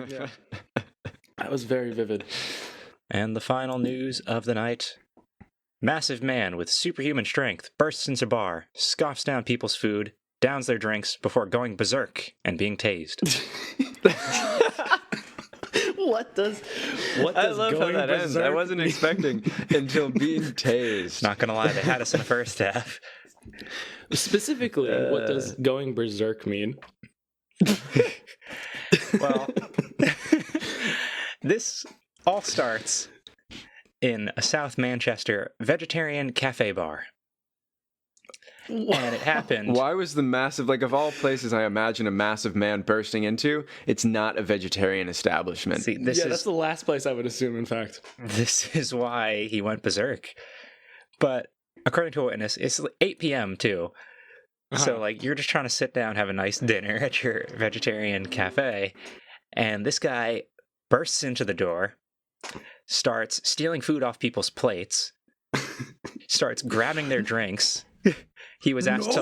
Yeah. That was very vivid. And the final news of the night. Massive man with superhuman strength bursts into bar, scoffs down people's food, downs their drinks before going berserk and being tased. What does I love how going that ends. I berserk wasn't mean? expecting until being tased. Not gonna lie, they had us in the first half. Specifically, what does going berserk mean? Well, this all starts in a South Manchester vegetarian cafe bar. And it happened. Why was the massive, like, of all places I imagine a massive man bursting into, it's not a vegetarian establishment. See, That's the last place I would assume, in fact. This is why he went berserk. But according to a witness, it's 8 p.m. too. So, like, you're just trying to sit down, have a nice dinner at your vegetarian cafe, and this guy bursts into the door, starts stealing food off people's plates, starts grabbing their drinks. He was asked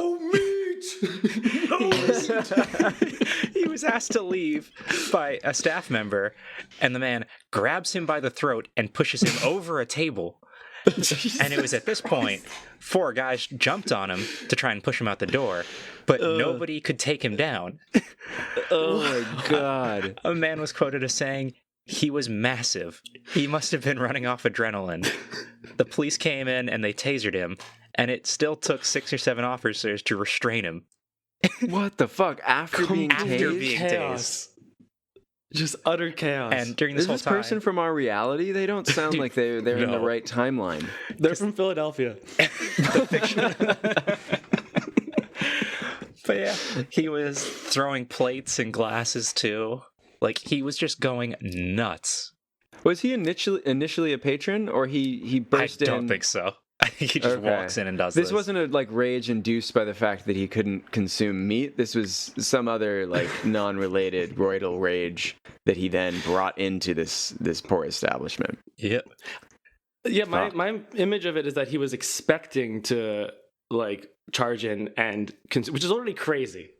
he was asked to leave by a staff member, and the man grabs him by the throat and pushes him over a table. And it was at this point 4 guys jumped on him to try and push him out the door, but nobody could take him down. Oh my god. A man was quoted as saying, "He was massive. He must have been running off adrenaline." The police came in and they tasered him, and it still took 6 or 7 officers to restrain him. What the fuck? After being tased? Chaos. Just utter chaos. And during this Is whole this time, person from our reality? They don't sound like they're in the no. right timeline. They're from Philadelphia. but yeah, he was throwing plates and glasses too. Like, he was just going nuts. Was he initially a patron, or he burst in? I don't think so. I think he just walks in and does this. This wasn't a rage induced by the fact that he couldn't consume meat. This was some other non-related roidal rage that he then brought into this poor establishment. Yep. Yeah, my image of it is that he was expecting to charge in and which is already crazy.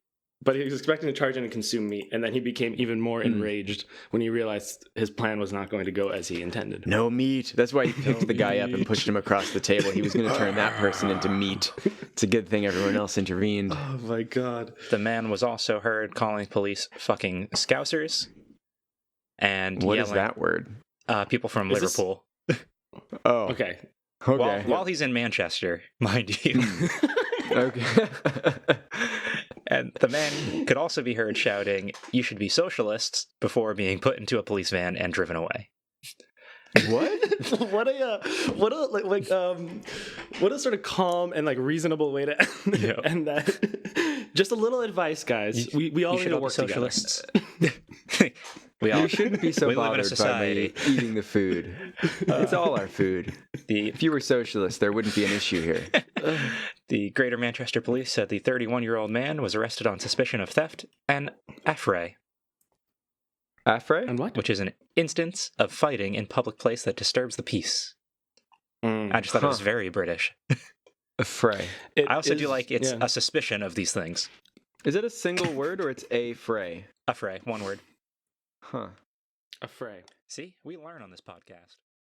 But he was expecting to charge in and consume meat, and then he became even more enraged when he realized his plan was not going to go as he intended. No meat. That's why he picked the guy up and pushed him across the table. He was going to turn that person into meat. It's a good thing everyone else intervened. Oh my god. The man was also heard calling police fucking scousers. And what yelling, is that word? People from Liverpool. Oh. Okay. While he's in Manchester, mind you. Okay. And the man could also be heard shouting, "You should be socialists," before being put into a police van and driven away. What? what a sort of calm and reasonable way to end that. Just a little advice, guys. We all need to work socialists. You shouldn't be so we live in a bothered by society. me eating the food. It's all our food. If you were socialist, there wouldn't be an issue here. The Greater Manchester Police said the 31-year-old man was arrested on suspicion of theft and affray. Affray? And what? Which is an instance of fighting in public place that disturbs the peace. I just thought it was very British. Affray. I also do like it's a suspicion of these things. Is it a single word or it's a fray? Affray, one word. Huh. Affray. See, we learn on this podcast.